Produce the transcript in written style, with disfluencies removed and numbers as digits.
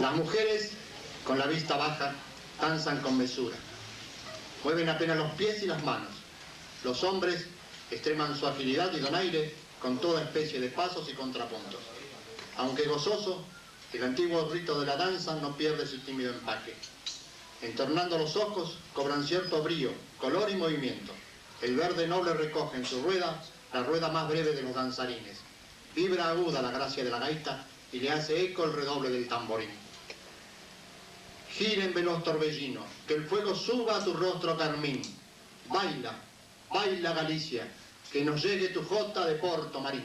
Las mujeres, con la vista baja, danzan con mesura. Mueven apenas los pies y las manos. Los hombres extreman su agilidad y donaire con toda especie de pasos y contrapuntos. Aunque gozoso, el antiguo rito de la danza no pierde su tímido empaque. Entornando los ojos, cobran cierto brío, color y movimiento. El verde noble recoge en su rueda la rueda más breve de los danzarines. Vibra aguda la gracia de la gaita y le hace eco el redoble del tamborín. Giren veloz torbellino, que el fuego suba a tu rostro carmín. Baila, baila Galicia, que nos llegue tu jota de Porto Marín.